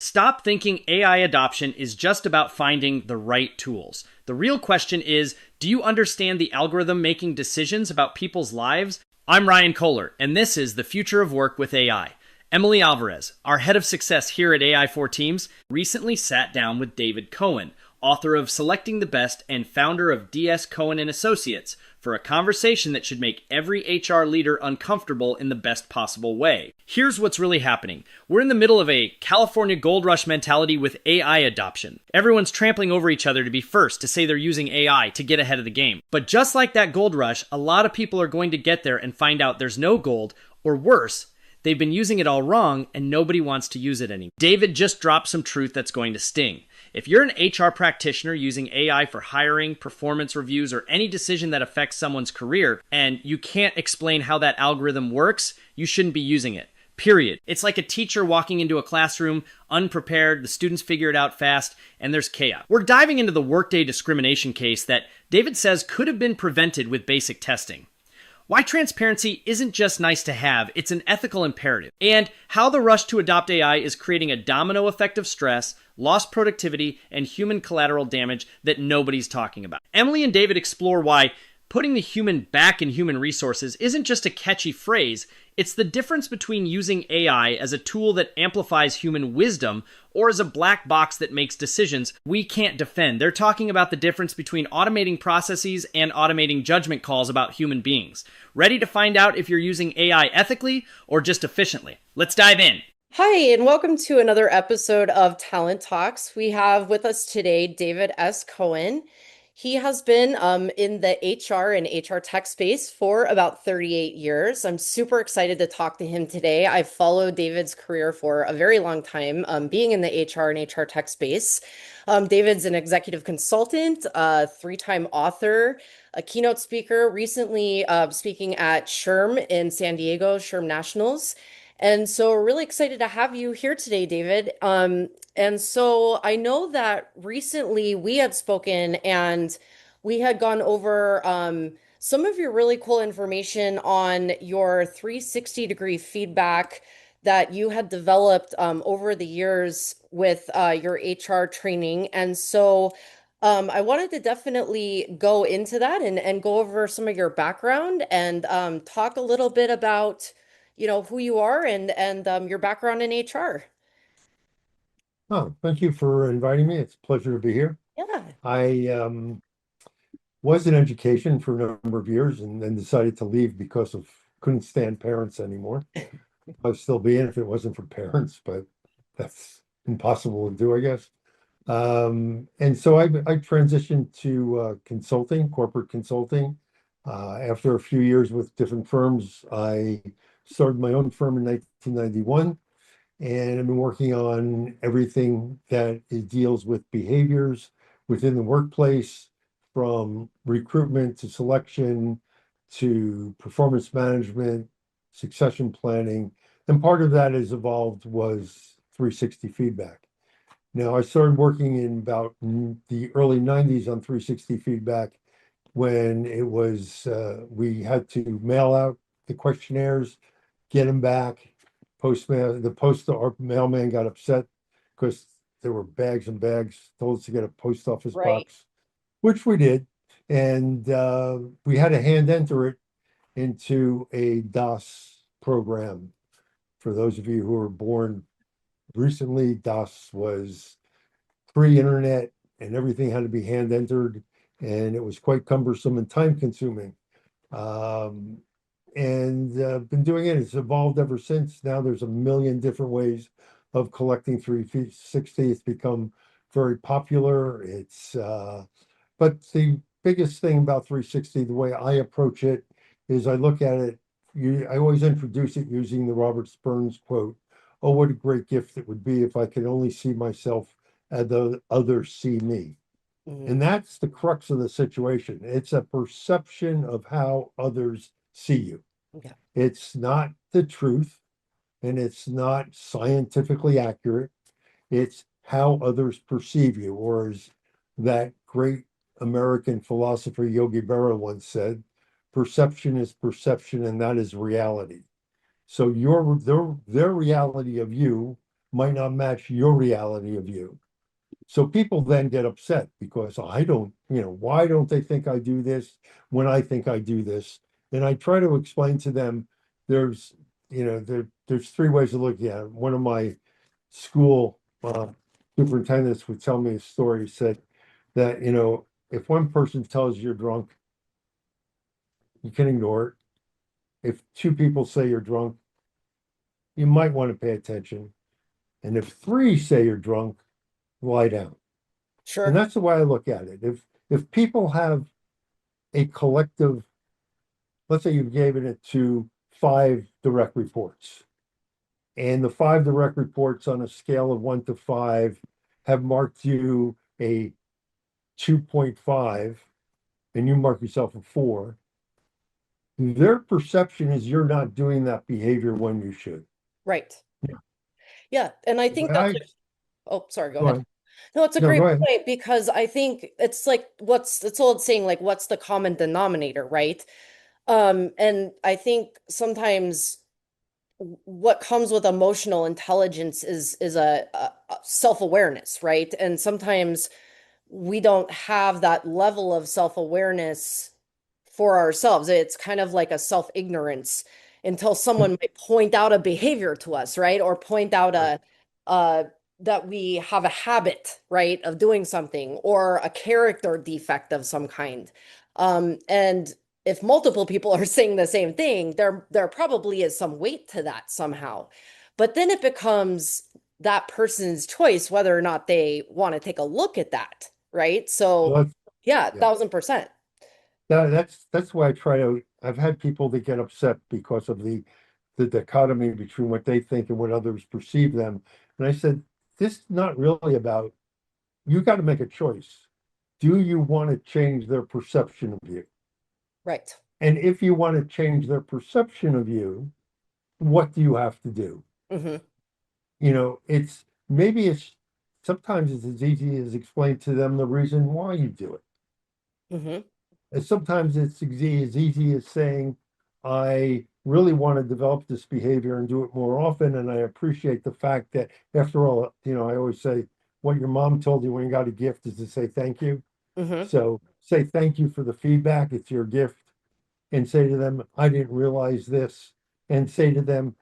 Stop thinking AI adoption is just about finding the right tools. The real question is, do you understand the algorithm making decisions about people's lives? I'm Ryan Kohler, and this is The Future of Work with AI. Emily Alvarez, our head of success here at AI for Teams, recently sat down with David Cohen, author of Selecting the Best and founder of DS Cohen and Associates, for a conversation that should make every HR leader uncomfortable in the best possible way. Here's what's really happening. We're in the middle of a California gold rush mentality with AI adoption. Everyone's trampling over each other to be first, to say they're using AI to get ahead of the game. But just like that gold rush, a lot of people are going to get there and find out there's no gold, or worse, they've been using it all wrong and nobody wants to use it anymore. David just dropped some truth that's going to sting. If you're an HR practitioner using AI for hiring, performance reviews, or any decision that affects someone's career, and you can't explain how that algorithm works, you shouldn't be using it. Period. It's like a teacher walking into a classroom unprepared, the students figure it out fast, and there's chaos. We're diving into the Workday discrimination case that David says could have been prevented with basic testing. Why transparency isn't just nice to have, it's an ethical imperative. And how the rush to adopt AI is creating a domino effect of stress, lost productivity, and human collateral damage that nobody's talking about. Emily and David explore why putting the human back in human resources isn't just a catchy phrase, it's the difference between using AI as a tool that amplifies human wisdom or as a black box that makes decisions we can't defend. They're talking about the difference between automating processes and automating judgment calls about human beings. Ready to find out if you're using AI ethically or just efficiently? Let's dive in. Hi, and welcome to another episode of Talent Talks. We have with us today David S. Cohen. He has been in the HR and HR tech space for about 38 years. I'm super excited to talk to him today. I've followed David's career for a very long time, being in the HR and HR tech space. David's an executive consultant, a three-time author, a keynote speaker, recently speaking at SHRM in San Diego, SHRM Nationals. And so we're really excited to have you here today, David. And so I know that recently we had spoken and we had gone over some of your really cool information on your 360-degree feedback that you had developed over the years with your HR training. And so I wanted to definitely go into that and go over some of your background and talk a little bit about who you are and your background in HR. Oh, thank you for inviting me. It's a pleasure to be here. Yeah. I was in education for a number of years and then decided to leave because of couldn't stand parents anymore. I'd still be in if it wasn't for parents, but that's impossible to do, I guess. And so I transitioned to consulting, corporate consulting. After a few years with different firms, I started my own firm in 1991. And I've been working on everything that it deals with behaviors within the workplace, from recruitment to selection to performance management, succession planning. And part of that has evolved was 360 feedback. Now, I started working in about the early 90s on 360 feedback when it was, we had to mail out the questionnaires, get them back. Our mailman got upset because there were bags and bags, told us to get a post office Right. box, which we did. And we had to hand enter it into a DOS program. For those of you who were born recently, DOS was pre-internet and everything had to be hand entered, and it was quite cumbersome and time consuming. Um, and been doing it. It's evolved ever since. Now there's a million different ways of collecting 360. It's become very popular. But the biggest thing about 360, the way I approach it, is I look at it. I always introduce it using the Robert Burns quote. Oh, what a great gift it would be if I could only see myself as the others see me. Mhm. And that's the crux of the situation. It's a perception of how others see you. Yeah. It's not the truth and it's not scientifically accurate. It's how others perceive you, or as that great American philosopher Yogi Berra once said, perception is perception and that is reality. So their reality of you might not match your reality of you. So people then get upset because I don't, why don't they think I do this when I think I do this? And I try to explain to them there's, there's three ways of looking at it. One of my school superintendents would tell me a story. He said that, if one person tells you you're drunk, you can ignore it. If two people say you're drunk, you might want to pay attention. And if three say you're drunk, lie down. And Sure. that's the way I look at it. If people have a collective, let's say you've given it to five direct reports, and the five direct reports on a scale of 1 to 5 have marked you a 2.5, and you mark yourself a 4, their perception is you're not doing that behavior when you should. Right. Yeah. And I The think way that's I, oh, sorry, go go ahead. on. No, it's a No, great go ahead. point because I think it's like it's old saying, like, what's the common denominator, right? And I think sometimes what comes with emotional intelligence is a self-awareness, right? And sometimes we don't have that level of self-awareness for ourselves. It's kind of like a self-ignorance until someone might point out a behavior to us, right? Or point out Right. uh that we have a habit, right, of doing something or a character defect of some kind. And if multiple people are saying the same thing, there probably is some weight to that somehow. But then it becomes that person's choice whether or not they want to take a look at that, right? So, Well, yeah, yeah. 1000%. That's why I try to. I've had people that get upset because of the dichotomy between what they think and what others perceive them. And I said, this is not really about, you got to make a choice. Do you want to change their perception of you? Right. And if you want to change their perception of you, what do you have to do? Hmm. It's maybe it's sometimes it's as easy as explain to them the reason why you do it. Hmm. And sometimes it's as easy as saying, I really want to develop this behavior and do it more often. And I appreciate the fact that, after all, I always say, what your mom told you when you got a gift is to say thank you. Hmm. So say thank you for the feedback. It's your gift. And say to them, I didn't realize this. And say to them,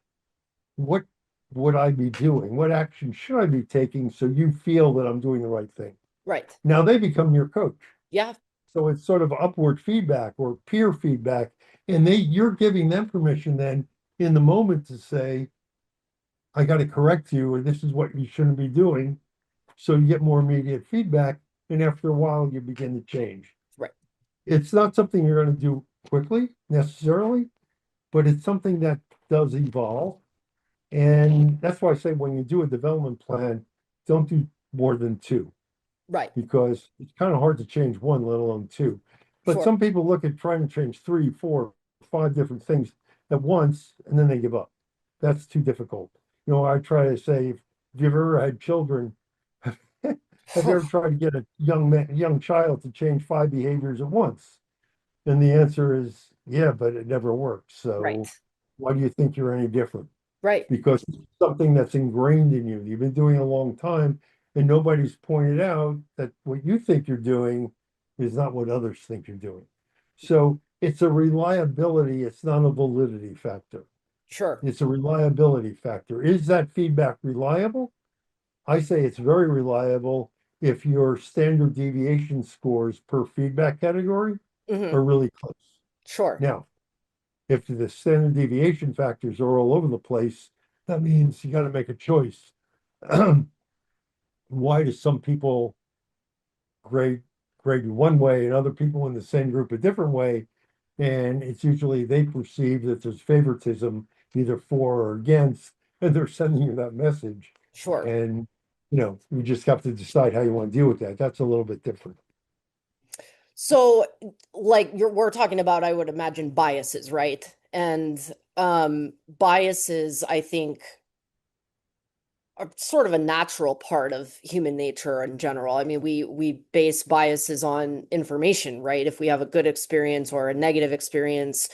what would I be doing? What action should I be taking so you feel that I'm doing the right thing? Right. Now they become your coach. Yeah. So it's sort of upward feedback or peer feedback. And you're giving them permission then in the moment to say, I got to correct you, or this is what you shouldn't be doing. So you get more immediate feedback. And after a while, you begin to change. Right. It's not something you're going to do quickly necessarily, but it's something that does evolve. And that's why I say when you do a development plan, don't do more than two, Right. because it's kind of hard to change one, let alone two. But Sure. some people look at trying to change 3, 4, 5 different things at once, and then they give up. That's too difficult. I try to say, if you've ever had children, have you ever tried to get a young child to change 5 behaviors at once? And the answer is, yeah, but it never works. Right. So why do you think you're any different? Right. Because it's something that's ingrained in you. You've been doing it a long time, and nobody's pointed out that what you think you're doing is not what others think you're doing. So it's a reliability, it's not a validity factor. Sure. It's a reliability factor. Is that feedback reliable? I say it's very reliable if your standard deviation scores per feedback category Hmm. are really close. Sure. Now, if the standard deviation factors are all over the place, that means you got to make a choice. Why do some people grade grade you one way and other people in the same group a different way? And it's usually they perceive that there's favoritism, either for or against, and they're sending you that message. Sure. And you just have to decide how you want to deal with that. That's a little bit different. So, like we're talking about, I would imagine biases, right? And biases, I think, are sort of a natural part of human nature in general. I mean, we base biases on information, right? If we have a good experience or a negative experience,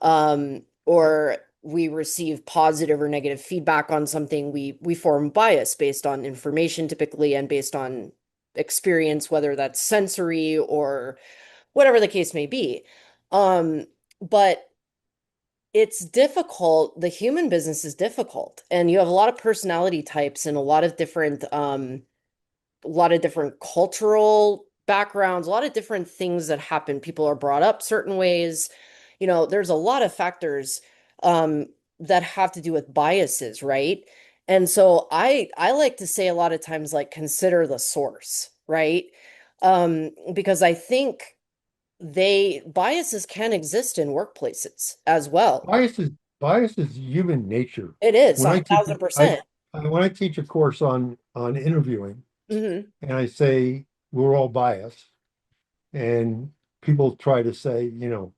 or we receive positive or negative feedback on something, we form bias based on information typically and based on experience, whether that's sensory or whatever the case may be. But it's difficult. The human business is difficult, and you have a lot of personality types and a lot of different cultural backgrounds, a lot of different things that happen. People are brought up certain ways. There's a lot of factors um, that have to do with biases, right? And so I like to say a lot of times, like, consider the source, right? Because I think biases can exist in workplaces as well. Bias is bias is human nature. It is When a I teach thousand I percent. when I teach a course on interviewing, Hmm. and I say we're all biased, and people try to say,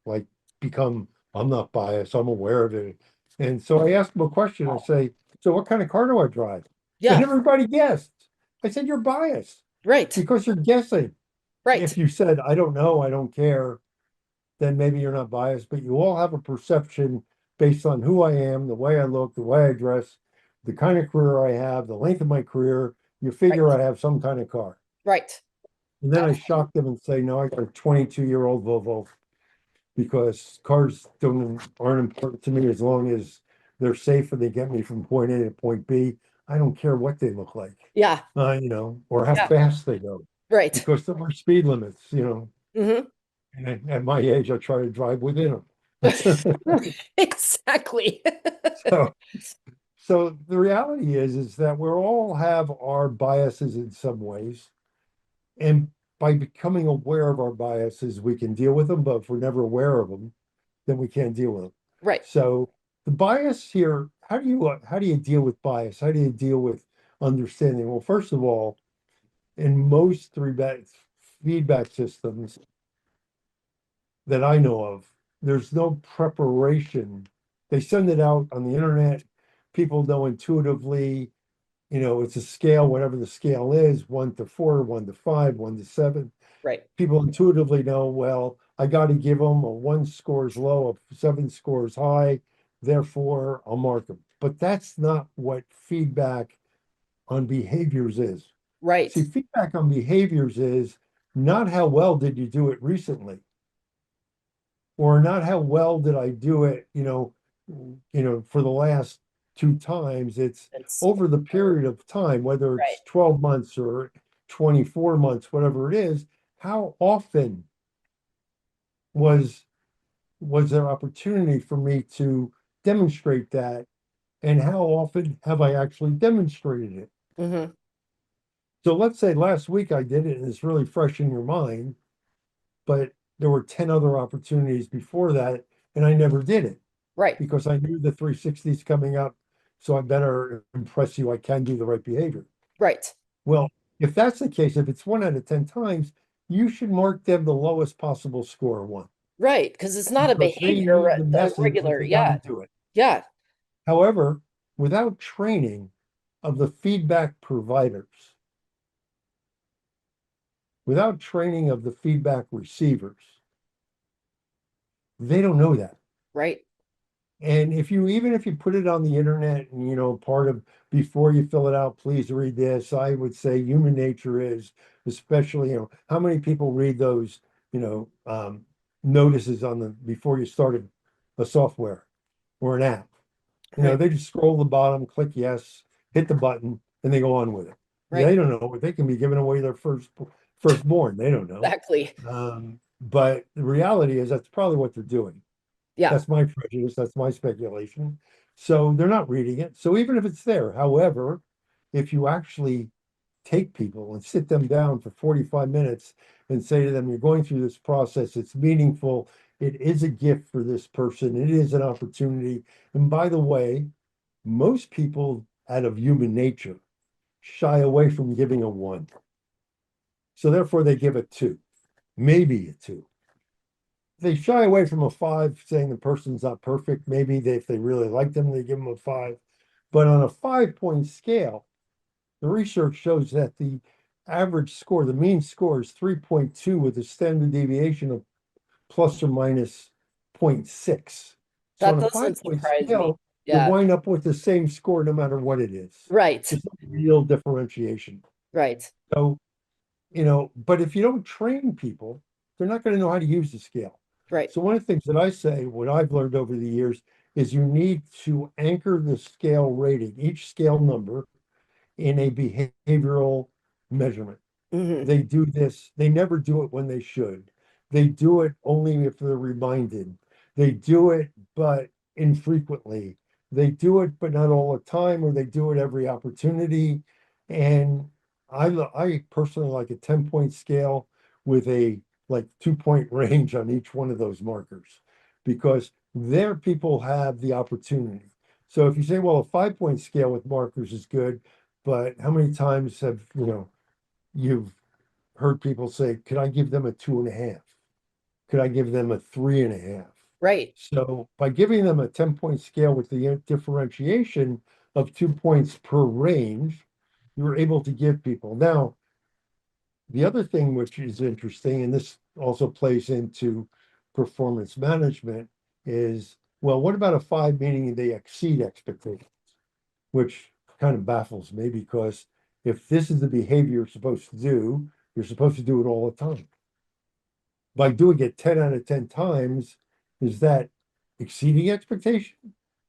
like, become, I'm not biased, I'm aware of it. And so I ask them a question. I say, so what kind of car do I drive? And Yeah, everybody guessed. I said, you're biased right, because you're guessing. right, If you said, I don't know, I don't care, then maybe you're not biased, but you all have a perception based on who I am, the way I look, the way I dress, the kind of career I have, the length of my career. You figure right, I have some kind of car. right. And then I shock them and say, no, I got a 22-year-old Volvo because cars aren't important to me as long as they're safe and they get me from point A to point B. I don't care what they look like, Yeah, or how yeah, fast they go, right. because there are speed limits. Hmm. And at my age, I try to drive within them. Exactly. So, so the reality is that we all have our biases in some ways, and by becoming aware of our biases, we can deal with them. But if we're never aware of them, then we can't deal with them. Right, So the bias here, how do you deal with bias? How do you deal with understanding? Well, first of all, in most feedback systems that I know of, there's no preparation. They send it out on the internet. People know intuitively, it's a scale, whatever the scale is, 1 to 4, 1 to 5, 1 to 7. right. People intuitively know, well, I got to give them a 1 scores low, a 7 scores high, therefore I'll mark them. But that's not what feedback on behaviors is. Right. See, feedback on behaviors is not how well did you do it recently, or not how well did I do it, for the last 2 times. It's It's over the period of time, whether right. it's 12 months or 24 months, whatever it is, how often was was there opportunity for me to demonstrate that, and how often have I actually demonstrated it? Hmm. So let's say last week I did it and it's really fresh in your mind, but there were 10 other opportunities before that and I never did it Right, because I knew the 360 is coming up. So I better impress you. I can do the right behavior. right, Well, if that's the case, if it's 1 out of 10 times, you should mark them the lowest possible score, one, right. Because it's not a because they behavior, need the a message that regular. they got Yeah, to do it. yeah, However, without training of the feedback providers, without training of the feedback receivers, they don't know that. right, And even if you put it on the internet and, part of, before you fill it out, please read this, I would say human nature is, especially, how many people read those, notices on the, before you start a software or an app? right, They just scroll the bottom, click yes, hit the button, and they go on with it. right. They don't know. They can be giving away their firstborn. They don't know. Exactly. But the reality is that's probably what they're doing. Yeah, That's my prejudice. That's my speculation. So they're not reading it. So even if it's there, however, if you actually take people and sit them down for 45 minutes and say to them, you're going through this process, it's meaningful, it is a gift for this person, it is an opportunity. And by the way, most people out of human nature shy away from giving a 1. So therefore they give a 2, maybe a 2. They shy away from a 5, saying the person's not perfect. Maybe if they really like them, they give them a 5. But on a 5-point scale, the research shows that the average score, the mean score, is 3.2 with a standard deviation of plus or minus zero .6. So That on a doesn't 5-point surprise me. scale, you Yeah. wind up with the same score no matter what it is. Right. There's no real differentiation. Right. So, but if you don't train people, they're not going to know how to use the scale. Right. So one of the things that I say, what I've learned over the years, is you need to anchor the scale rating, each scale number, in a behavioral measurement. Hmm. They do this, they never do it when they should. They do it only if they're reminded. They do it, but infrequently. They do it, but not all the time, or they do it every opportunity. And I personally like a 10-point scale with a like 2-point range on each one of those markers because there people have the opportunity. So if you say, well, a 5-point scale with markers is good, but how many times have you've heard people say, could I give them a 2.5? Could I give them a 3.5? Right. So by giving them a 10-point scale with the differentiation of 2 points per range, you're able to give people. Now, the other thing which is interesting, and this also plays into performance management, is well, what about a 5 meaning they exceed expectations? Which kind of baffles me because if this is the behavior you're supposed to do, you're supposed to do it all the time. By doing it 10 out of 10 times, is that exceeding expectation?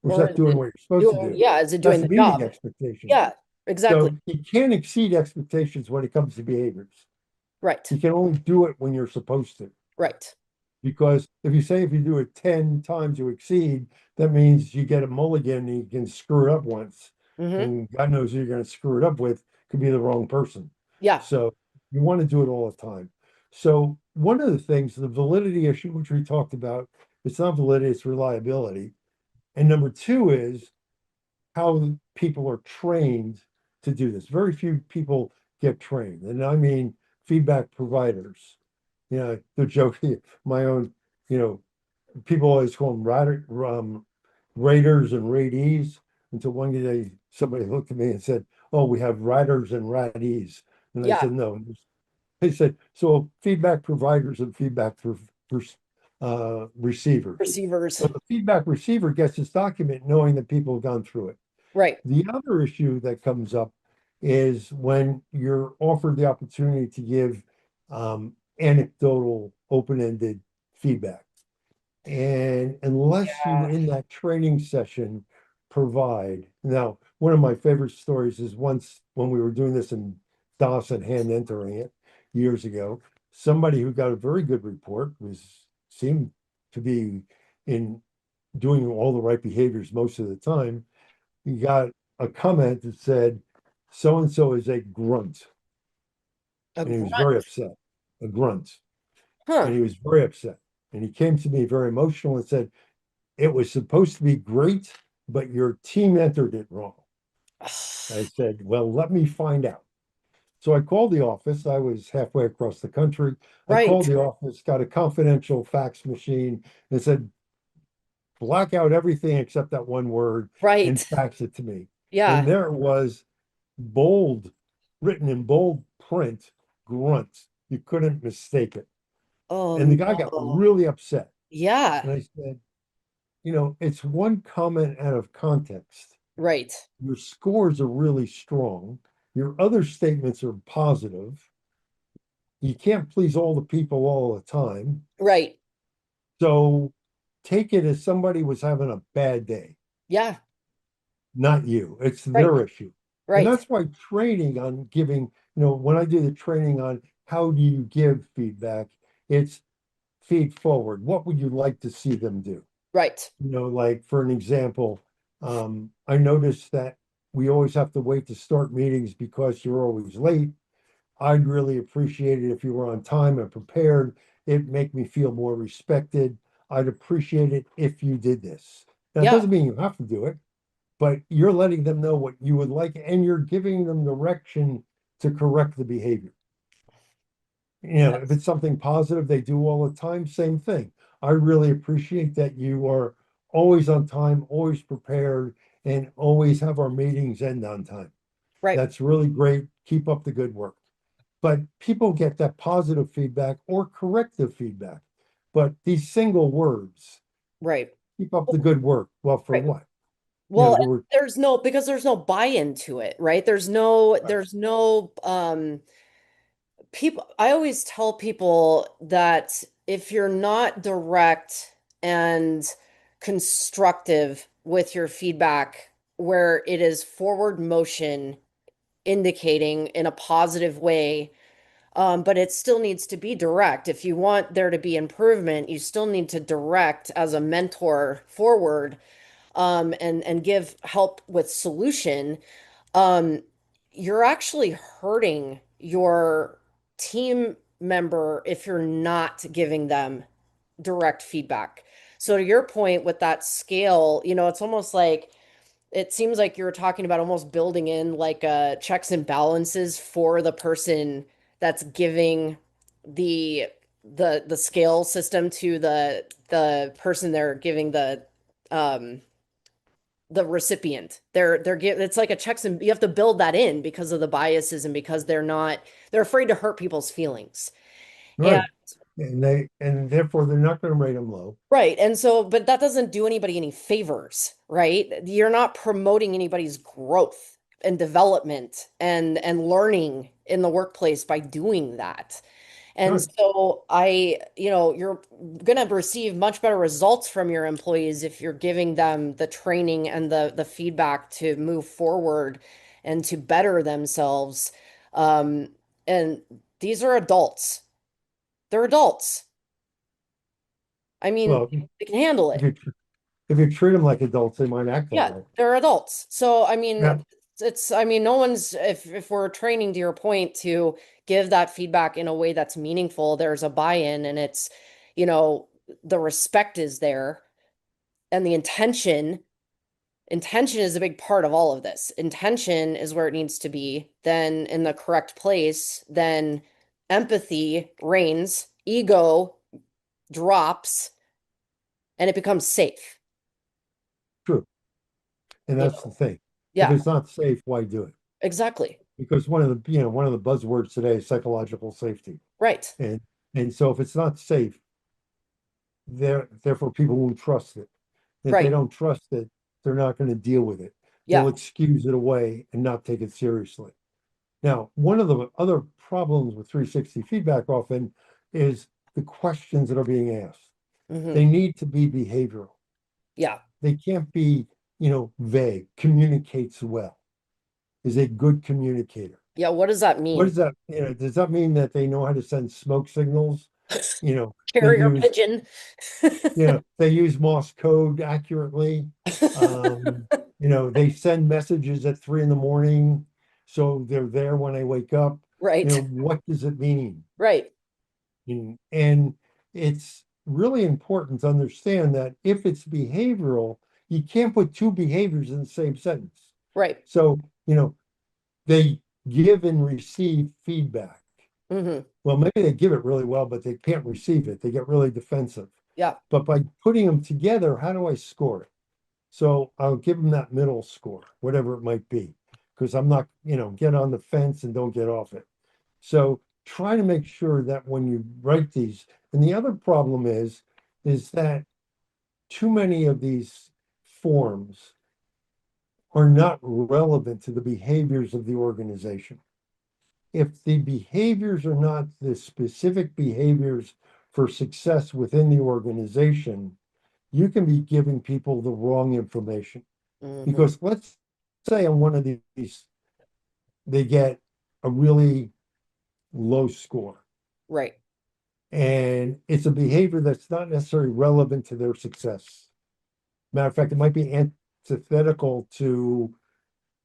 Or is Or that is doing it what you're supposed to doing, do? yeah, is it doing That's the meeting job? expectation. Yeah, exactly. So you can't exceed expectations when it comes to behaviors. Right. You can only do it when you're supposed to. Right. Because if you do it 10 times you exceed, that means you get a mulligan and you can screw it up once. Hmm. And God knows who you're going to screw it up with could be the wrong person. Yeah. So you want to do it all the time. So one of the things, the validity issue, which we talked about, it's not validity, it's reliability. And number two is how people are trained to do this. Very few people get trained. And I mean feedback providers. They're joking. My own, you know, people always call them raters and ratees until one day somebody looked at me and said, "Oh, we have riders and ratees." And I Yeah. said, "No." They said, "So feedback providers and feedback receivers." Receivers. So the feedback receiver gets this document knowing that people have gone through it. Right. The other issue that comes up is when you're offered the opportunity to give anecdotal, open-ended feedback. And unless you Yeah. in that training session provide, now, one of my favorite stories is once when we were doing this in DOS and hand entering it years ago, somebody who got a very good report seemed to be in doing all the right behaviors most of the time. He got a comment that said, so and so is a grunt. A And he was very grunt. upset, a grunt. Huh. And he was very upset. And he came to me very emotional and said, it was supposed to be great, but your team entered it wrong. I said, well, let me find out. So I called the office. I was halfway across the country. I called Right. the office, got a confidential fax machine, and said, black out everything except that one word and Right. fax it to me. And Yeah. there it was, bold, written in bold print, grunt. You couldn't mistake it. Oh And the guy got no. really upset. Yeah. And I said, it's one comment out of context. Right. Your scores are really strong. Your other statements are positive. You can't please all the people all the time. Right. So take it as somebody was having a bad day, Yeah. not you. It's Right. their issue. And Right. that's why training on giving, when I do the training on how do you give feedback, it's feed forward. What would you like to see them do? Right. Like for an example, I noticed that we always have to wait to start meetings because you're always late. I'd really appreciate it if you were on time and prepared. It'd make me feel more respected. I'd appreciate it if you did this. Now, it Yeah. doesn't mean you have to do it, but you're letting them know what you would like and you're giving them direction to correct the behavior. If Yes. it's something positive they do all the time, same thing. I really appreciate that you are always on time, always prepared, and always have our meetings end on time. Right. That's really great. Keep up the good work. But people get that positive feedback or corrective feedback. But these single words, Right. keep up the good work. Well, for Right. what? You know, Well, there were there's no because there's no buy-in to it, right? There's no people. I always tell people that if you're not direct and constructive with your feedback, where it is forward motion indicating in a positive way, but it still needs to be direct. If you want there to be improvement, you still need to direct as a mentor forward, and give help with solution. um, you're actually hurting your team member if you're not giving them direct feedback. So to your point with that scale, it's almost like it seems like you're talking about almost building in like checks and balances for the person that's giving the the scale system to the person they're giving the recipient. It's like a checks and you have to build that in because of the biases and because they're afraid to hurt people's feelings. And right. And therefore they're not going to rate them low. right. And so, but that doesn't do anybody any favors, right? You're not promoting anybody's growth and development and learning in the workplace by doing that. And Right. so you're going to receive much better results from your employees if you're giving them the training and the feedback to move forward and to better themselves. Um, and these are adults. They're adults. I mean, Well, they can handle if it. you if you treat them like adults, they might act that Yeah, way. they're adults. So, I mean, Yeah. I mean, no one's, if we're training to your point to give that feedback in a way that's meaningful, there's a buy-in and it's, you know, the respect is there and the intention is a big part of all of this. Intention is where it needs to be, then in the correct place, then empathy reigns, ego drops, and it becomes safe. True. And You that's the know? thing. If Yeah, it's not safe, why do it? exactly. Because one of the buzzwords today is psychological safety. Right. And and so if it's not safe, therefore people won't trust it. If they Right. don't trust it, they're not going to deal with it. They'll Yeah. excuse it away and not take it seriously. Now, one of the other problems with 360 feedback often is the questions that are being asked. Hmm. They need to be behavioral. Yeah. They can't be, vague. Communicates well, is a good communicator. Yeah. What does that What mean? does that, does that mean that they know how to send smoke signals? You know, they Carrier use, pigeon. they use Morse code accurately. Um, they send messages at 3 in the morning, so they're there when I wake up. Right. What does it mean? Right. And it's really important to understand that if it's behavioral, you can't put two behaviors in the same sentence. Right. So, they give and receive feedback. Hmm. Well, maybe they give it really well, but they can't receive it. They get really defensive. Yeah. But by putting them together, how do I score it? So I'll give them that middle score, whatever it might be, because I'm not, get on the fence and don't get off it. So try to make sure that when you write these, and the other problem is that too many of these forms are not relevant to the behaviors of the organization. If the behaviors are not the specific behaviors for success within the organization, you can be giving people the wrong information. Hmm. Because let's say on one of these, they get a really low score. Right. And it's a behavior that's not necessarily relevant to their success. Matter of fact, it might be antithetical to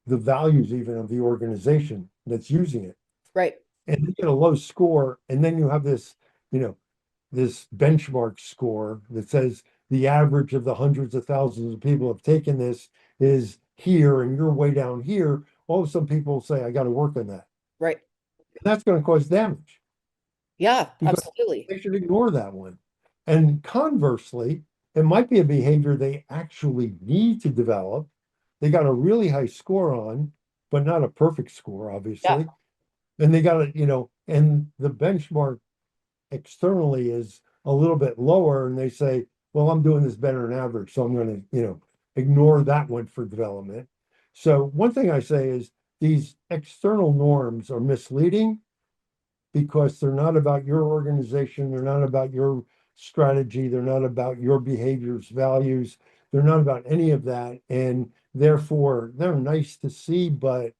the values even of the organization that's using it. Right. And you get a low score, and then you have you know, this benchmark score that says the average of the hundreds of thousands of people have taken this is here, and you're way down here. All of a sudden, people say, "I got to work on that." Right. And that's going to cause damage Yeah, because absolutely. they should ignore that one. And conversely, it might be a behavior they actually need to develop. They got a really high score on, but not a perfect score, Yeah. obviously. And they got to, and the benchmark externally is a little bit lower, and they say, well, I'm doing this better than average, so I'm going to, ignore that one for development. So one thing I say is these external norms are misleading because they're not about your organization, they're not about your strategy, they're not about your behaviors, values, they're not about any of that. And therefore, they're nice to see, but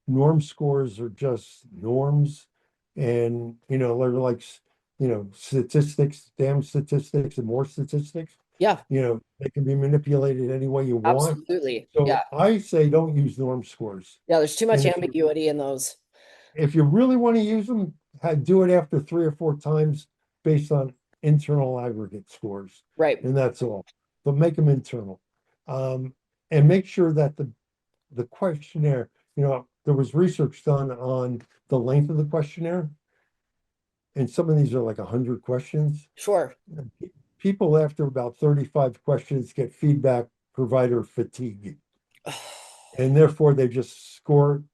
norm scores are just norms. And, they're like, statistics, damn statistics and more statistics. Yeah, They can be manipulated any way you want. absolutely. So Yeah. I say don't use norm scores. Yeah, there's too much And ambiguity in those. if you really want to use them, do it after 3 or 4 times based on internal aggregate scores. Right. And that's all. But make them internal. Um, and make sure that the questionnaire, there was research done on the length of the questionnaire. And some of these are like 100 questions. Sure. People after about 35 questions get feedback provider fatigue. And therefore they just score,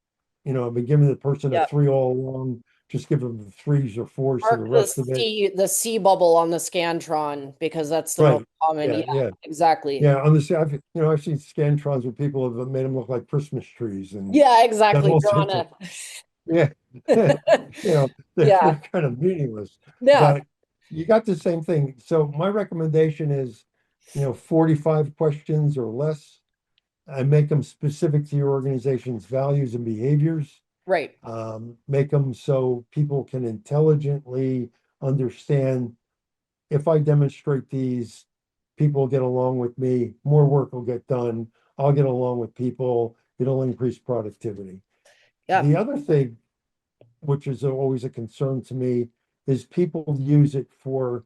I've been giving the person a Yeah. 3 all along, just give them the 3s or 4s to the Mark the rest of it. C bubble on the Scantron because that's the most Right. common. Yeah, Yeah, yeah. exactly. Yeah, on the, I've seen Scantrons where people have made them look like Christmas trees and Yeah, done exactly. all Drawn sorts of, a yeah. yeah. They're kind of meaningless, Yeah. but you got the same thing. So my recommendation is, 45 questions or less, and make them specific to your organization's values and behaviors. Right. Make them so people can intelligently understand, if I demonstrate these, people will get along with me, more work will get done, I'll get along with people, it'll increase productivity. Yeah. The other thing, which is always a concern to me, is people use it for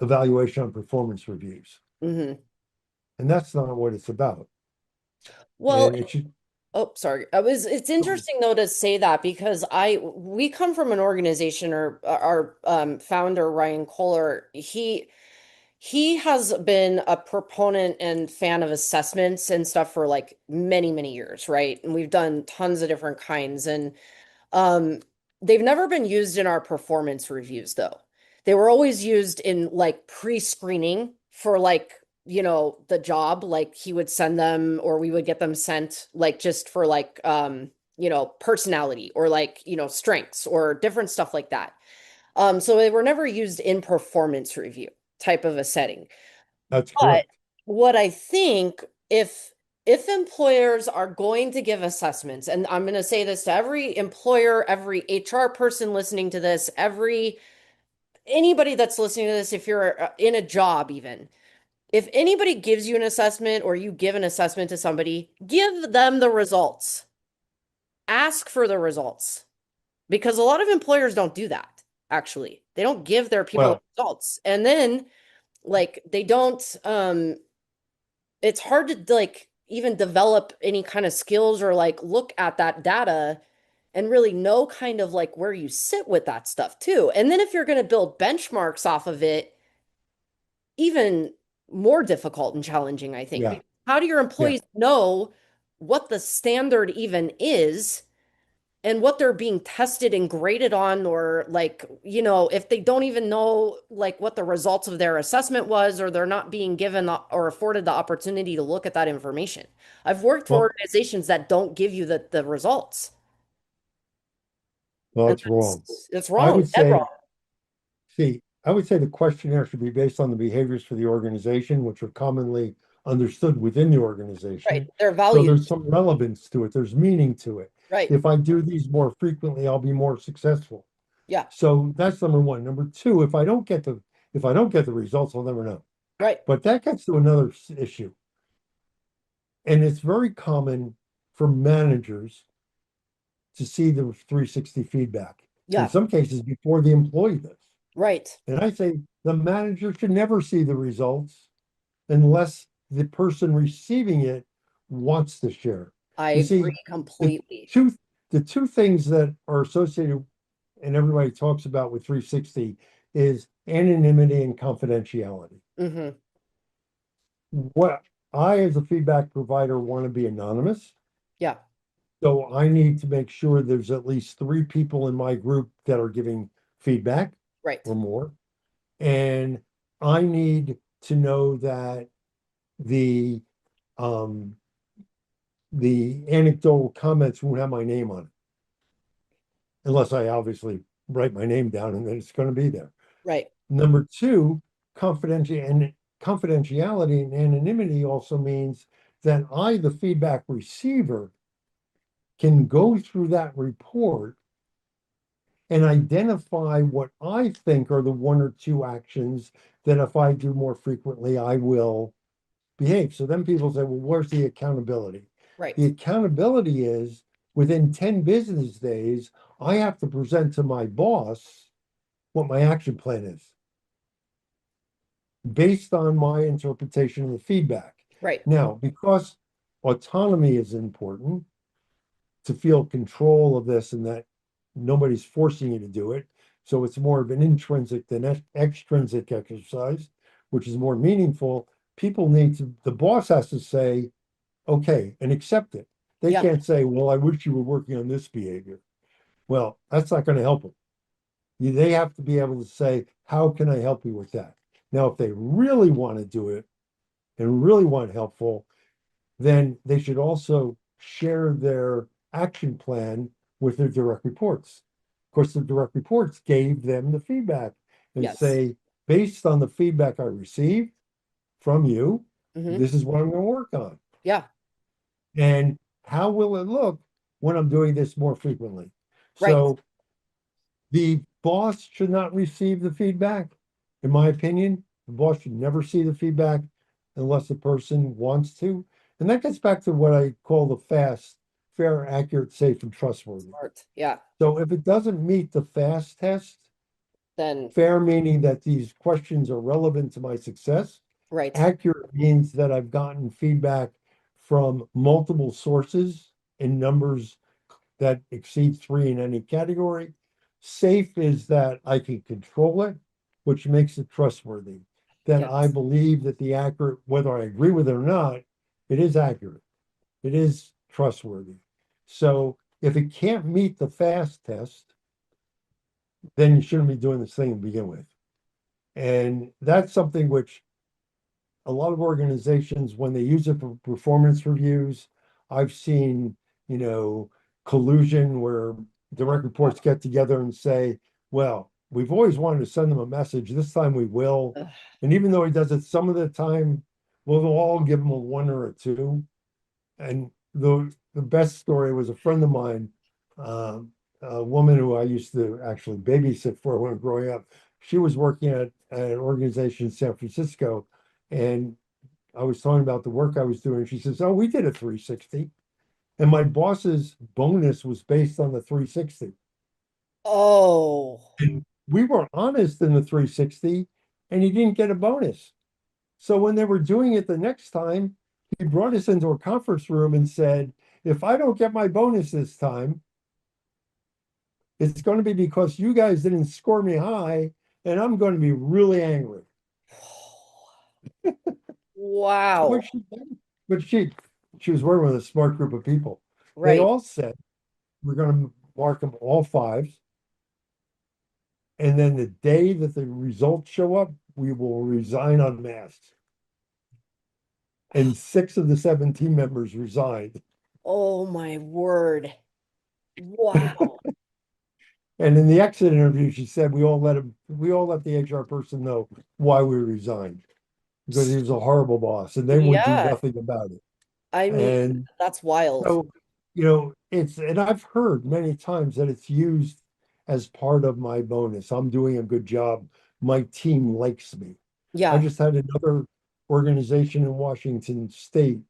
evaluation on performance reviews. Hmm. And that's not what it's about. Well, And it should, oh, sorry. It's interesting though to say that because we come from an organization or our founder Ryan Kohler, he has been a proponent and fan of assessments and stuff for like many, many years, right? And we've done tons of different kinds and um they've never been used in our performance reviews though. They were always used in like pre-screening for like the job like he would send them or we would get them sent like just for like personality or like strengths or different stuff like that. So they were never used in performance review type of a setting. that's But correct. what I think if employers are going to give assessments, and I'm going to say this to every employer, every HR person listening to this, every anybody that's listening to this, if you're in a job even, if anybody gives you an assessment or you give an assessment to somebody, give them the results. Ask for the results because a lot of employers don't do that, actually. They don't give their people the Well, results. And then like they don't it's hard to like even develop any kind of skills or like look at that data and really know kind of like where you sit with that stuff too. And then if you're going to build benchmarks off of it, even more difficult and challenging, I think. yeah, Because how do your yeah. employees know what the standard even is and what they're being tested and graded on, or like, if they don't even know like what the results of their assessment was, or they're not being given or afforded the opportunity to look at that information. I've worked for Well, organizations that don't give you the results. well, And it's wrong. it's I wrong, would dead wrong. say, I would say the questionnaire should be based on the behaviors for the organization, which are commonly understood within the Right. organization. Their So there's values. some relevance to it. There's meaning to it. Right. If I do these more frequently, I'll be more successful. Yeah. So that's number one. Number two, if I don't get the results, I'll never know. Right. But that gets to another issue. And it's very common for managers to see the 360 feedback. In Yeah. some cases, before the employee does. Right. And I say the manager should never see the results unless the person receiving it wants to share. I You agree see, the completely. two the two things that are associated and everybody talks about with 360 is anonymity and confidentiality. Hmm. What I, as a feedback provider, want to be anonymous. Yeah. So I need to make sure there's at least 3 people in my group that are giving feedback Right. or more. And I need to know that the um the anecdotal comments won't have my name on it, unless I obviously write my name down and then it's going to be there. Right. Number two, confidentiality and anonymity also means that I, the feedback receiver, can go through that report and identify what I think are the one or two actions that if I do more frequently, I will behave. So then people say, well, where's the accountability? The Right. accountability is within 10 business days, I have to present to my boss what my action plan is based on my interpretation of the feedback. Right. Now, because autonomy is important, to feel control of this and that nobody's forcing you to do it. So it's more of an intrinsic than extrinsic exercise, which is more meaningful. People need to, the boss has to say, okay, and accept it. They Yeah. can't say, well, I wish you were working on this behavior. Well, that's not going to help them. They have to be able to say, how can I help you with that? Now, if they really want to do it and really want helpful, then they should also share their action plan with their direct reports. Of course, the direct reports gave them the feedback and Yes. say, based on the feedback I received from you, Hmm. this is what I'm going to work on. Yeah. And how will it look when I'm doing this more frequently? Right. So the boss should not receive the feedback. In my opinion, the boss should never see the feedback unless the person wants to. And that gets back to what I call the FAST, fair, accurate, safe, and trustworthy. Smart. Yeah. So if it doesn't meet the FAST test, Then, fair meaning that these questions are relevant to my success, right. accurate means that I've gotten feedback from multiple sources in numbers that exceeds three in any category. Safe is that I can control it, which makes it trustworthy. That I Yes. believe that the accurate, whether I agree with it or not, it is accurate. It is trustworthy. So if it can't meet the FAST test, then you shouldn't be doing this thing to begin with. And that's something which a lot of organizations, when they use it for performance reviews, I've seen, you know, collusion where direct reports get together and say, well, we've always wanted to send them a message. This time we will. Ugh. And even though he does it some of the time, we'll all give him a one or a two. And the best story was a friend of mine, a woman who I used to actually babysit for when growing up. She was working at an organization in San Francisco, and I was talking about the work I was doing. She says, "Oh, we did a 360." And my boss's bonus was based on the 360. Oh, And we were honest in the 360, and he didn't get a bonus. So when they were doing it the next time, he brought us into a conference room and said, if I don't get my bonus this time, it's going to be because you guys didn't score me high, and I'm going to be really angry. wow. Which, but she was working with a smart group of people. They Right. all said, we're going to mark them all fives. And then the day that the results show up, we will resign en masse. And six of the seven team members resigned. Oh my word. Wow. And in the exit interview, she said we all let the HR person know why we resigned because he was a horrible boss and they would do Yeah. nothing about it. I mean, And that's wild. so, and I've heard many times that it's used as part of my bonus. I'm doing a good job. My team likes me. I Yeah. just had another organization in Washington State,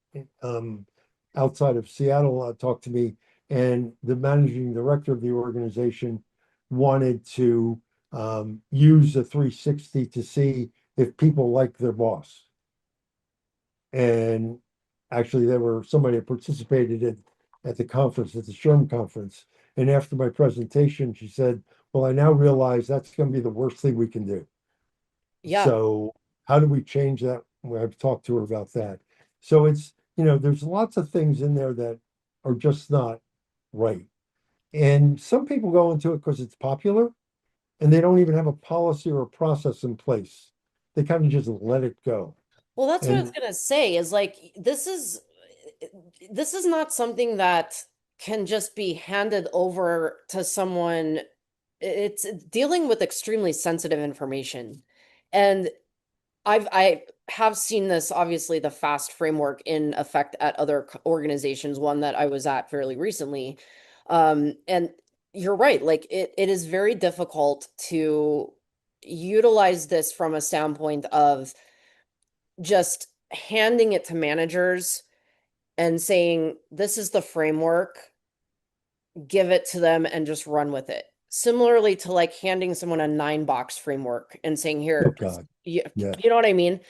um, outside of Seattle, talk to me, and the managing director of the organization wanted to use the 360 to see if people like their boss. And actually, there were somebody that participated at the conference, at the SHRM conference. And after my presentation, she said, well, I now realize that's going to be the worst thing we can do. Yeah. So how do we change that? Well, I've talked to her about that. So it's, there's lots of things in there that are just not right. And some people go into it because it's popular and they don't even have a policy or a process in place. they kind of just let it go. Well, that's what I was And gonna say is like this is not something that can just be handed over to someone. It's dealing with extremely sensitive information. And I have seen this, obviously, the FAST framework in effect at other organizations, one that I was at fairly recently. And you're right, like it is very difficult to utilize this from a standpoint of just handing it to managers and saying, this is the framework, give it to them and just run with it. Similarly to like handing someone a 9 box framework and saying, oh here, just, God, yeah, you know what I mean?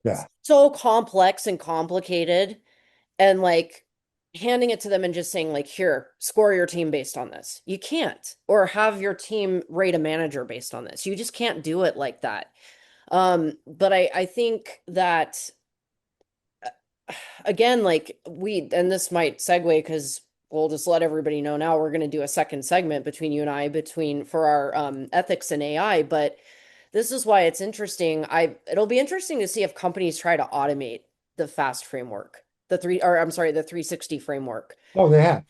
yeah, So complex and complicated, and like handing it to them and just saying, like, here, score your team based on this. You can't, or have your team rate a manager based on this. You just can't do it like that. But I think that again, like and this might segue because we'll just let everybody know now we're going to do a second segment between you and I between for our ethics and AI. But this is why it's interesting. It'll be interesting to see if companies try to automate the FAST framework, the 360 framework. oh, they have.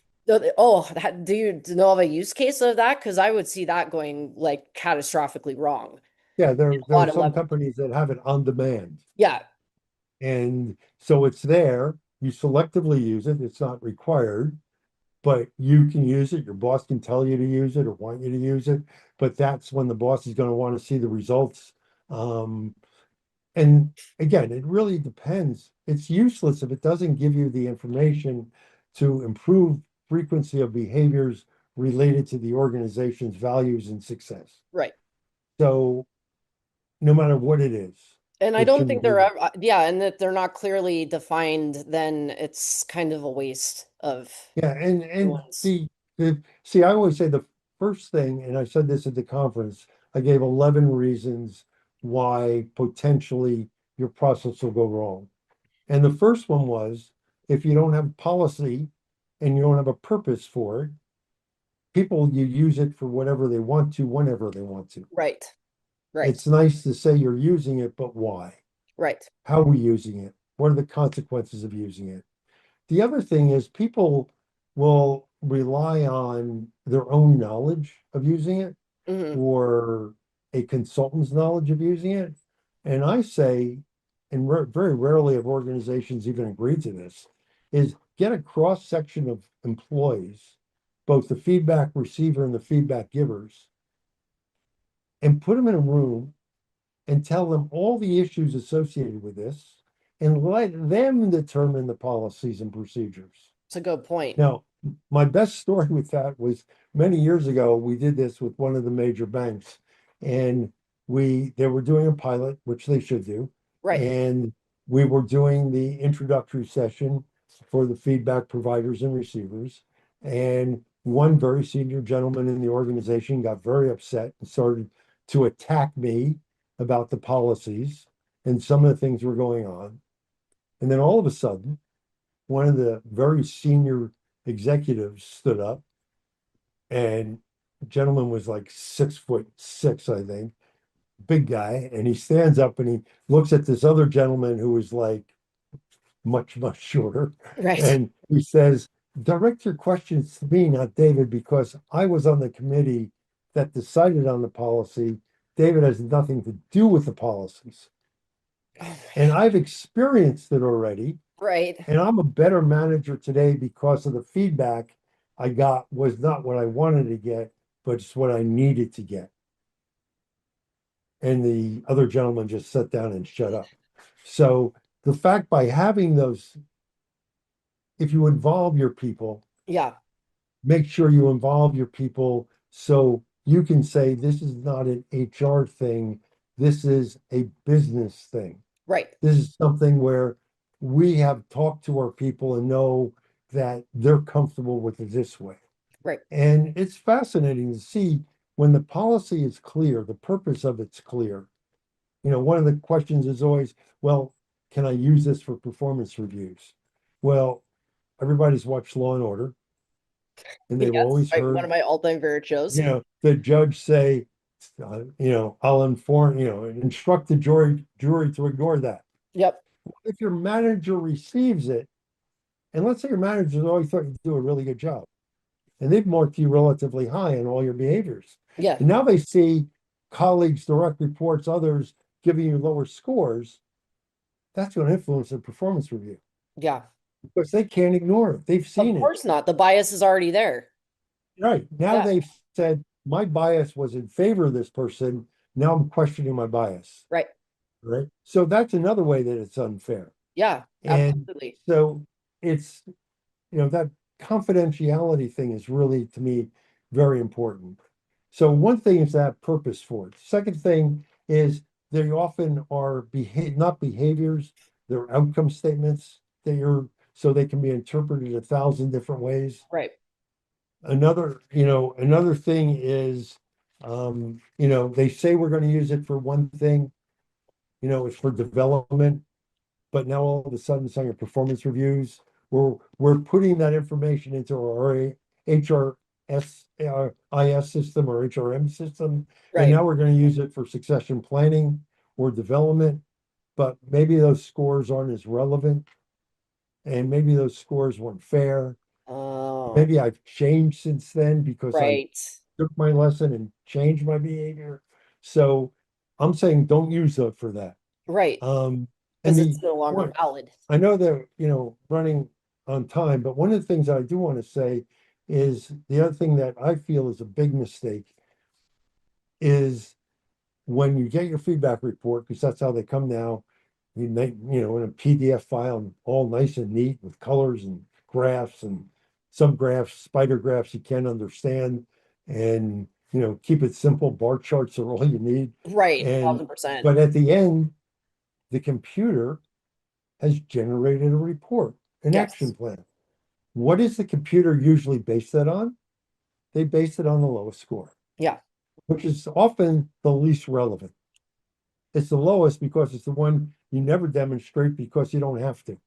Oh, do you know of a use case of that? Because I would see that going like catastrophically wrong Yeah, in there a are lot of some levels. companies that have it on demand. Yeah, And so it's there. You selectively use it. It's not required, but you can use it. Your boss can tell you to use it or want you to use it. But that's when the boss is going to want to see the results. Um, and again, it really depends. It's useless if it doesn't give you the information to improve frequency of behaviors related to the organization's values and success. right. So no matter what it is, And I it don't shouldn't think they're be. ever, yeah, and that they're not clearly defined, then it's kind of a waste of Yeah, and ones. the see, I always say the first thing, and I said this at the conference, I gave 11 reasons why potentially your process will go wrong. And the first one was if you don't have policy and you don't have a purpose for it, people you use it for whatever they want to, whenever they want to. Right, right, It's nice to say you're using it, but why? right. How are we using it? What are the consequences of using it? The other thing is people will rely on their own knowledge of using it Hmm. or a consultant's knowledge of using it. And I say, and very rarely have organizations even agreed to this, is get a cross section of employees, both the feedback receiver and the feedback givers, and put them in a room and tell them all the issues associated with this and let them determine the policies and procedures. It's a good point. Now, my best story with that was many years ago, we did this with one of the major banks. And they were doing a pilot, which they should do. Right. And we were doing the introductory session for the feedback providers and receivers. And one very senior gentleman in the organization got very upset and started to attack me about the policies and some of the things were going on. And then all of a sudden, one of the very senior executives stood up and the gentleman was like 6'6", I think, big guy. And he stands up and he looks at this other gentleman who was like much shorter. Right. And he says, direct your questions to me, not David, because I was on the committee that decided on the policy. David has nothing to do with the policies. Oh And my I've experienced it already. God. Right. And I'm a better manager today because of the feedback I got was not what I wanted to get, but it's what I needed to get. And the other gentleman just sat down and shut up. So the fact by having those, if you involve your people, Yeah. make sure you involve your people so you can say, this is not an HR thing. This is a business thing. Right. This is something where we have talked to our people and know that they're comfortable with it this way. Right. And it's fascinating to see when the policy is clear, the purpose of it's clear. One of the questions is always, well, can I use this for performance reviews? Well, everybody's watched Law and Order, and they've Yes. always Right. One of heard, my all-time favorite shows. the judge say, I'll inform, instruct the jury to ignore that. Yep. If your manager receives it, and let's say your manager's always thought you do a really good job, and they've marked you relatively high in all your behaviors. Yeah. And now they see colleagues, direct reports, others giving you lower scores. That's going to influence their performance review Yeah. because they can't ignore it. They've Of seen it. course not. The bias is already there. Right. Now Yeah. they've said, my bias was in favor of this person. Now I'm questioning my bias. Right. Right. So that's another way that it's unfair. Yeah, And absolutely. so it's, that confidentiality thing is really, to me, very important. So one thing is that purpose for it. Second thing is they often are not behaviors, they're outcome statements so they can be interpreted 1,000 different ways. Right. Another thing is, they say we're going to use it for one thing, it's for development, but now all of a sudden it's on your performance reviews. We're putting that information into our HRIS system or HRM system, and Right. now we're going to use it for succession planning or development, but maybe those scores aren't as relevant, and maybe those scores weren't fair. Oh, Maybe I've changed since then because I right. took my lesson and changed my behavior. So I'm saying don't use that for that. Right. Um, and Because the it's no longer one, valid. I know that, running on time, but one of the things I do want to say is the other thing that I feel is a big mistake is when you get your feedback report, because that's how they come now, you make, in a PDF file, all nice and neat with colors and graphs and some graphs, spider graphs you can't understand. And, keep it simple. Bar charts are all you need. Right. And, 1000%. but at the end, the computer has generated a report, an Yes. action plan. What is the computer usually base that on? They base it on the lowest score, Yeah. which is often the least relevant. It's the lowest because it's the one you never demonstrate because you don't have to.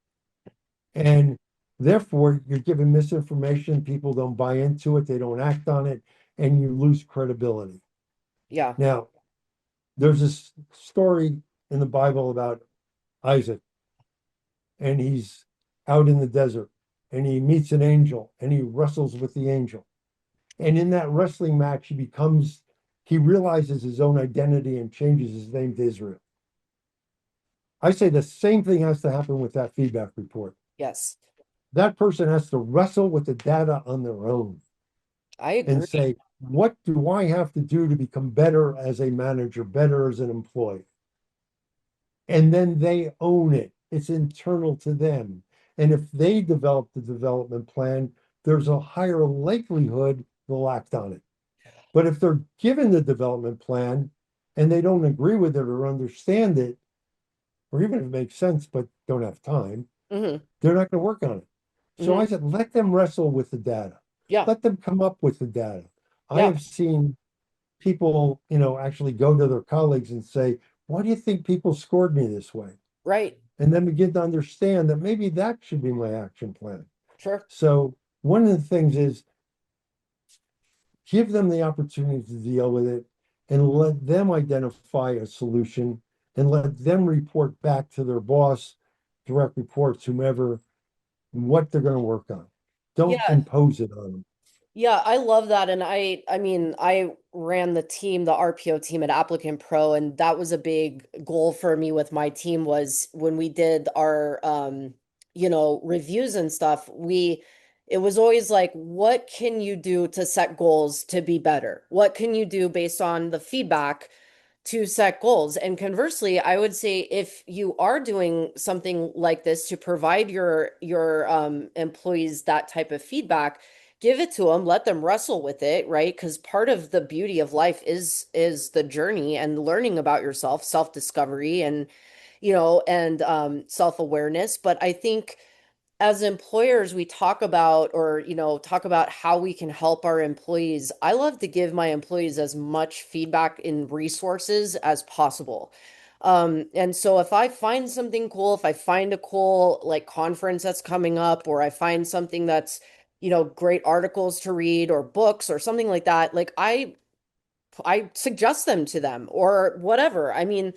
And therefore, you're giving misinformation. People don't buy into it, they don't act on it, and you lose credibility. Yeah. Now, there's this story in the Bible about Isaac, and he's out in the desert, and he meets an angel, and he wrestles with the angel. And in that wrestling match, he realizes his own identity and changes his name to Israel. I say the same thing has to happen with that feedback report. Yes. That person has to wrestle with the data on their own I and agree. say, what do I have to do to become better as a manager, better as an employee? And then they own it. It's internal to them. And if they develop the development plan, there's a higher likelihood they'll act on it. But if they're given the development plan and they don't agree with it or understand it, or even if it makes sense but don't have time, Hmm. they're not going to work on it. So Hmm. I said, let them wrestle with the data. Yeah. Let them come up with the data. I Yeah. have seen people, actually go to their colleagues and say, why do you think people scored me this way? Right. And then begin to understand that maybe that should be my action plan. Sure. So one of the things is give them the opportunity to deal with it and let them identify a solution and let them report back to their boss, direct reports, whomever, what they're going to work on. Don't Yeah. impose it on them. Yeah, I love that. And I mean, I ran the team, the RPO team at Applicant Pro, and that was a big goal for me with my team was when we did our reviews and stuff, it was always like, what can you do to set goals to be better? What can you do based on the feedback to set goals? And conversely, I would say if you are doing something like this to provide your employees that type of feedback, give it to them, let them wrestle with it, right? Because part of the beauty of life is the journey and learning about yourself, self-discovery and self-awareness. But I think as employers, we talk about or talk about how we can help our employees. I love to give my employees as much feedback in resources as possible. And so if I find something cool, if I find a cool like conference that's coming up, or I find something that's great articles to read or books or something like that, like I I suggest them to them or whatever. I mean,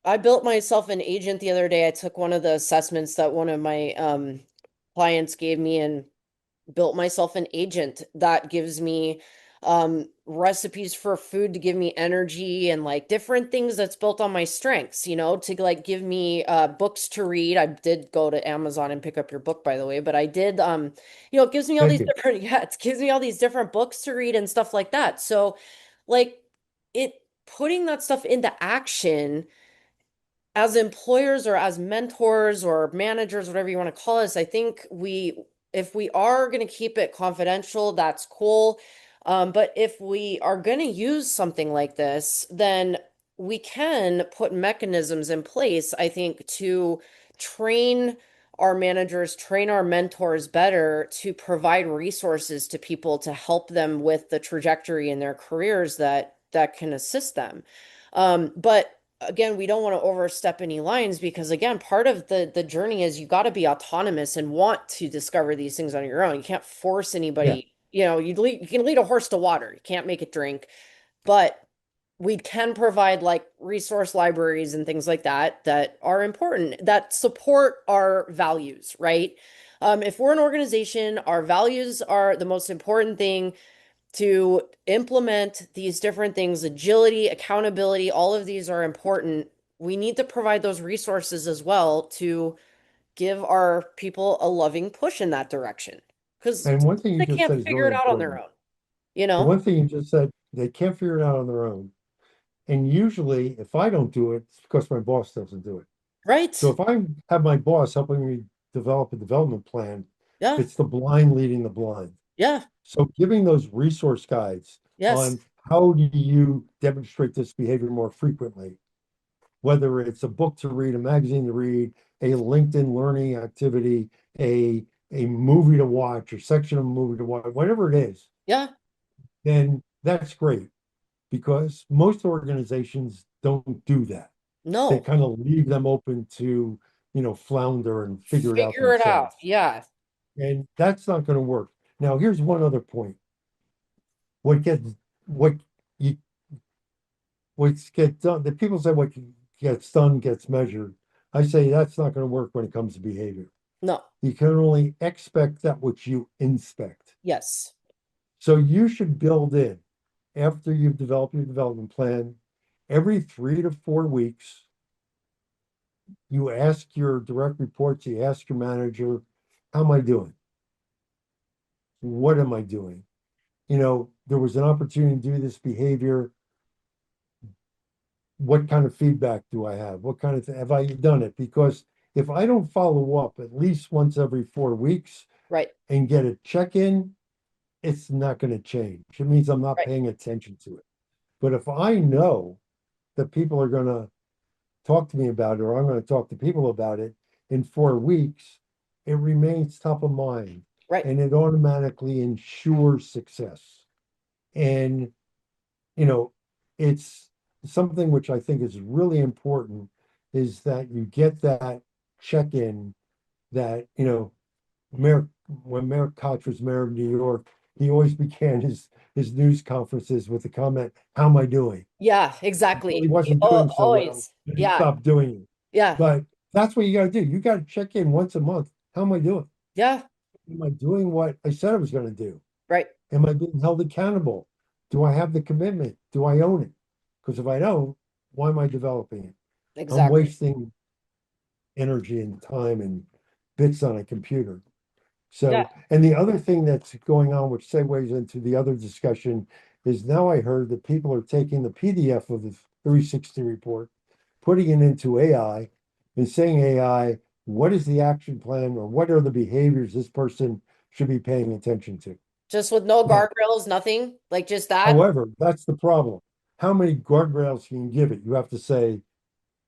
I built myself an agent the other day. I took one of the assessments that one of my clients gave me and built myself an agent that gives me recipes for food to give me energy and like different things that's built on my strengths, to like give me books to read. I did go to Amazon and pick up your book, by the way, but I did it gives me all Thank these you. different yeah, it gives me all these different books to read and stuff like that. So like it putting that stuff into action as employers or as mentors or managers, whatever you want to call us, I think if we are going to keep it confidential, that's cool. But if we are going to use something like this, then we can put mechanisms in place, I think, to train our managers, train our mentors better to provide resources to people to help them with the trajectory in their careers that can assist them. But again, we don't want to overstep any lines because again, part of the journey is you got to be autonomous and want to discover these things on your own. You can't force Yeah. anybody, you can lead a horse to water. You can't make it drink, but we can provide like resource libraries and things like that that are important that support our values, right? If we're an organization, our values are the most important thing to implement these different things, agility, accountability, all of these are important. We need to provide those resources as well to give our people a loving push in that direction because And one thing you they just can't said is figure very it out on their important. own, The one thing you just said, they can't figure it out on their own. And usually, if I don't do it, it's because my boss doesn't do it. So right? if I have my boss helping me develop a development plan, Yeah, it's the blind leading the blind. yeah, So giving those resource guides yes, on how do you demonstrate this behavior more frequently, whether it's a book to read, a magazine to read, a LinkedIn learning activity, a movie to watch, or section of a movie to watch, whatever it is, yeah, then that's great because most organizations don't do that. They no, kind of leave them open to, flounder and figure it out figure it out. themselves. Yeah, And that's not going to work. Now, here's one other point. What gets what you what's get done, the people say what gets done gets measured. I say that's not going to work when it comes to behavior. no, You can only expect that which you inspect. yes, So you should build in after you've developed your development plan, every 3 to 4 weeks, you ask your direct reports, you ask your manager, how am I doing? What am I doing? There was an opportunity to do this behavior. What kind of feedback do I have? What kind of have I done it? Because if I don't follow up at least once every 4 weeks right, and get a check-in, it's not going to change. It means I'm not right, paying attention to it. But if I know that people are going to talk to me about it, or I'm going to talk to people about it in 4 weeks, it remains top of mind right. and it automatically ensures success. And, you know, it's something which I think is really important is that you get that check in that, Mayor, when Mayor Koch was mayor of New York, he always began his news conferences with the comment, "How am I doing?" Yeah, Until he exactly. wasn't Oh, doing so well, always. and he Yeah, stopped doing it. yeah, But that's what you got to do. You got to check in once a month. How am I doing? yeah, Am I doing what I said I was going to do? right. Am I being held accountable? Do I have the commitment? Do I own it? Because if I don't, why am I developing it? I'm Exactly. wasting energy and time and bits on a computer. Yeah. So, and the other thing that's going on, which segues into the other discussion, is now I heard that people are taking the PDF of the 360 report, putting it into AI and saying AI, what is the action plan or what are the behaviors this person should be paying attention to? Just with no Now, guardrails, nothing, like just that. however, that's the problem. How many guardrails can you give it? You have to say,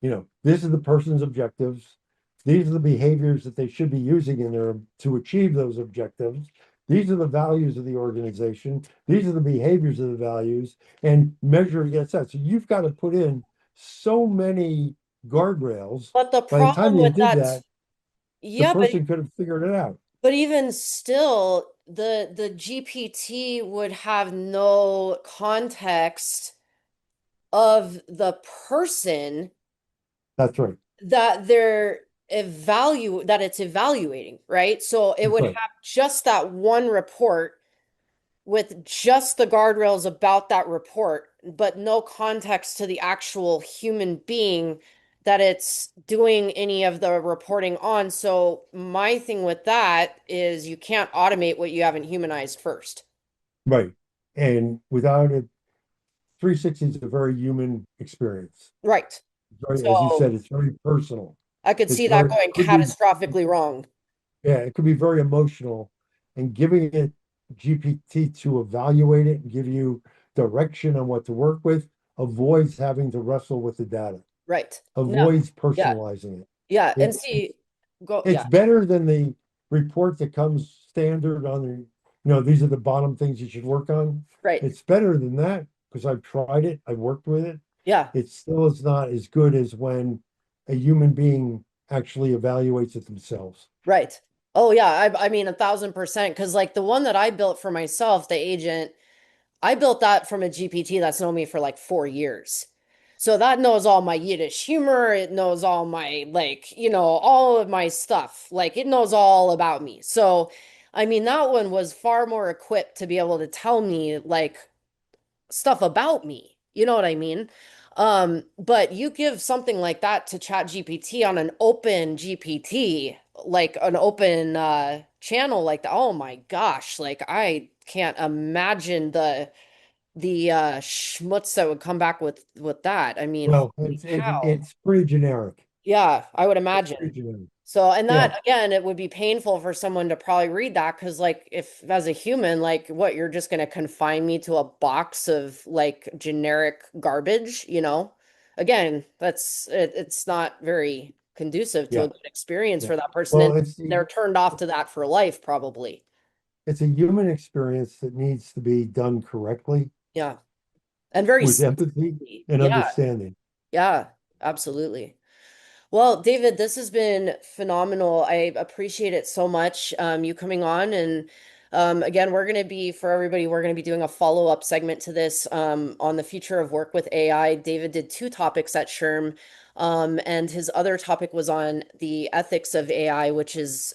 this is the person's objectives. These are the behaviors that they should be using in there to achieve those objectives. These are the values of the organization. These are the behaviors of the values and measure against that. So you've got to put in so many guardrails. But the By the time problem you with did that, that, the yeah, person could have figured it out. but even still, the GPT would have no context of the person That's right. that it's evaluating, right? So it That's would right. have just that one report with just the guardrails about that report, but no context to the actual human being that it's doing any of the reporting on. So my thing with that is you can't automate what you haven't humanized first. Right. And without it, 360 is a very human experience. Right. Very, as you So said, it's very personal. I could It's see that very, going could be, catastrophically wrong. yeah, it could be very emotional. And giving it GPT to evaluate it and give you direction on what to work with avoids having to wrestle with the data, Right. No. avoids Yeah. personalizing it. Yeah. And It's see, go, it's yeah. better than the report that comes standard on the, these are the bottom things you should work on. Right. It's better than that because I've tried it, I've worked with it. Yeah. It still is not as good as when a human being actually evaluates it themselves. Right. Oh yeah, I mean 1,000%. Because like the one that I built for myself, the agent, I built that from a GPT that's known me for like 4 years. So that knows all my Yiddish humor. It knows all my like, all of my stuff. Like it knows all about me. So I mean that one was far more equipped to be able to tell me like stuff about me. You know what I mean? But you give something like that to Chat GPT on an open GPT, like an open channel like that. Oh my gosh, like I can't imagine the schmutz that would come back with that. I mean, Well, holy it's cow. it's pretty generic. Yeah, I would It's imagine. pretty generic. So, and Yeah. that again, it would be painful for someone to probably read that because, like, if as a human, like, what you're just going to confine me to a box of like generic garbage, you know? Again, it's not very conducive to a Yeah. good experience Yeah. for that person, Well, and they're turned off to that for life, probably. it's a human experience that needs to be done correctly Yeah, and very with empathy simply. and Yeah, understanding. yeah, absolutely. Well, David, this has been phenomenal. I appreciate it so much. You coming on and again, we're going to be for everybody, we're going to be doing a follow-up segment to this on the future of work with AI. David did two topics at SHRM, and his other topic was on the ethics of AI, which is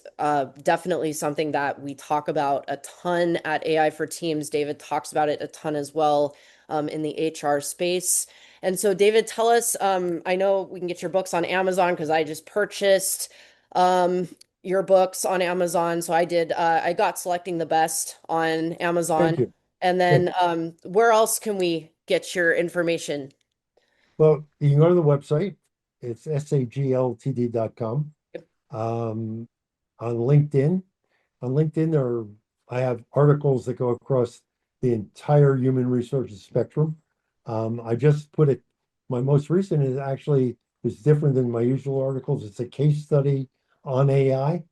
definitely something that we talk about a ton at AI for Teams. David talks about it a ton as well in the HR space. And so, David, tell us, I know we can get your books on Amazon because I just purchased um, your books on Amazon. So I did, I got Selecting the Best on Amazon. Thank you. And Good. then where else can we get your information? Well, you can go to the website. It's sagltd.com. Um, on LinkedIn. On LinkedIn, I have articles that go across the entire human resources spectrum. I just put it, my most recent is different than my usual articles. It's a case study on AI.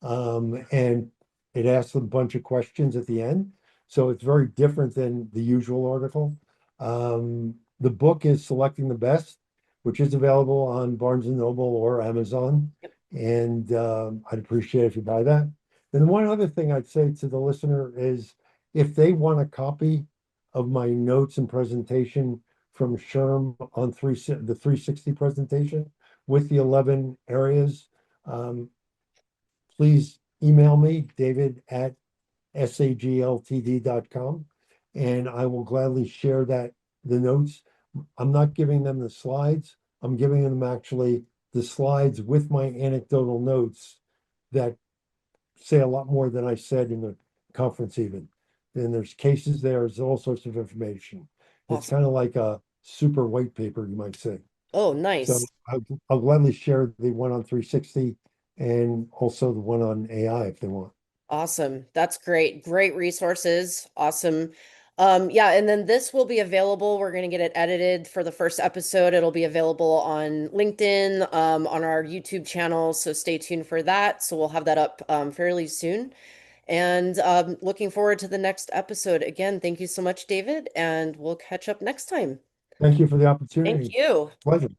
And it asks a bunch of questions at the end. So it's very different than the usual article. The book is Selecting the Best, which is available on Barnes and Noble or Amazon. And I'd appreciate if you buy that. Then one other thing I'd say to the listener is if they want a copy of my notes and presentation from SHRM on the 360 presentation with the 11 areas, um, please email me, David at sagltd.com, and I will gladly share the notes. I'm not giving them the slides. I'm giving them actually the slides with my anecdotal notes that say a lot more than I said in the conference even. And there's cases there's all sorts of information. It's Awesome. kind of like a super white paper, you might say. Oh, So nice. I'll gladly share the one on 360 and also the one on AI if they want. Awesome. That's great. Great resources. Awesome. Yeah, and then this will be available. We're going to get it edited for the first episode. It'll be available on LinkedIn, on our YouTube channel. So stay tuned for that. So we'll have that up fairly soon. And looking forward to the next episode. Again, thank you so much, David, and we'll catch up next time. Thank you for the Thank opportunity. you. Pleasure.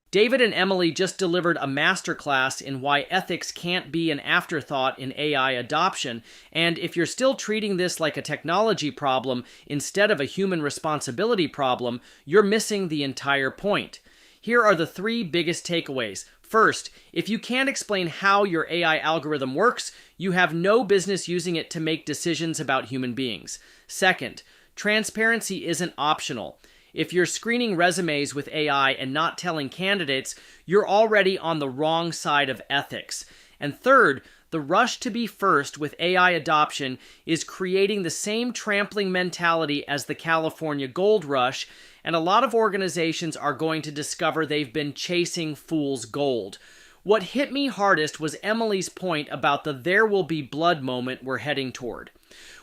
David and Emily just delivered a masterclass in why ethics can't be an afterthought in AI adoption, and if you're still treating this like a technology problem instead of a human responsibility problem, you're missing the entire point. Here are the 3 biggest takeaways. First, if you can't explain how your AI algorithm works, you have no business using it to make decisions about human beings. Second, transparency isn't optional. If you're screening resumes with AI and not telling candidates, you're already on the wrong side of ethics. And third, the rush to be first with AI adoption is creating the same trampling mentality as the California gold rush, and a lot of organizations are going to discover they've been chasing fool's gold. What hit me hardest was Emily's point about the there will be blood moment we're heading toward.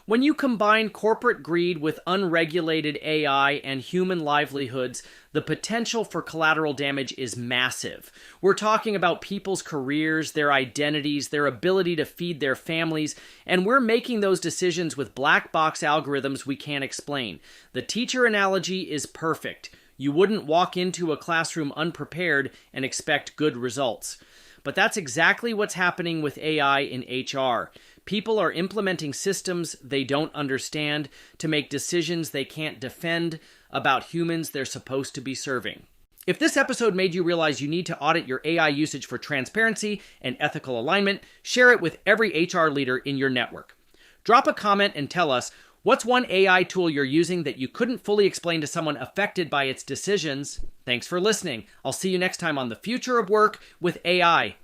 When you combine corporate greed with unregulated AI and human livelihoods, the potential for collateral damage is massive. We're talking about people's careers, their identities, their ability to feed their families, and we're making those decisions with black box algorithms we can't explain. The teacher analogy is perfect. You wouldn't walk into a classroom unprepared and expect good results. But that's exactly what's happening with AI in HR. People are implementing systems they don't understand to make decisions they can't defend about humans they're supposed to be serving. If this episode made you realize you need to audit your AI usage for transparency and ethical alignment, share it with every HR leader in your network. Drop a comment and tell us, what's one AI tool you're using that you couldn't fully explain to someone affected by its decisions? Thanks for listening. I'll see you next time on The Future of Work with AI.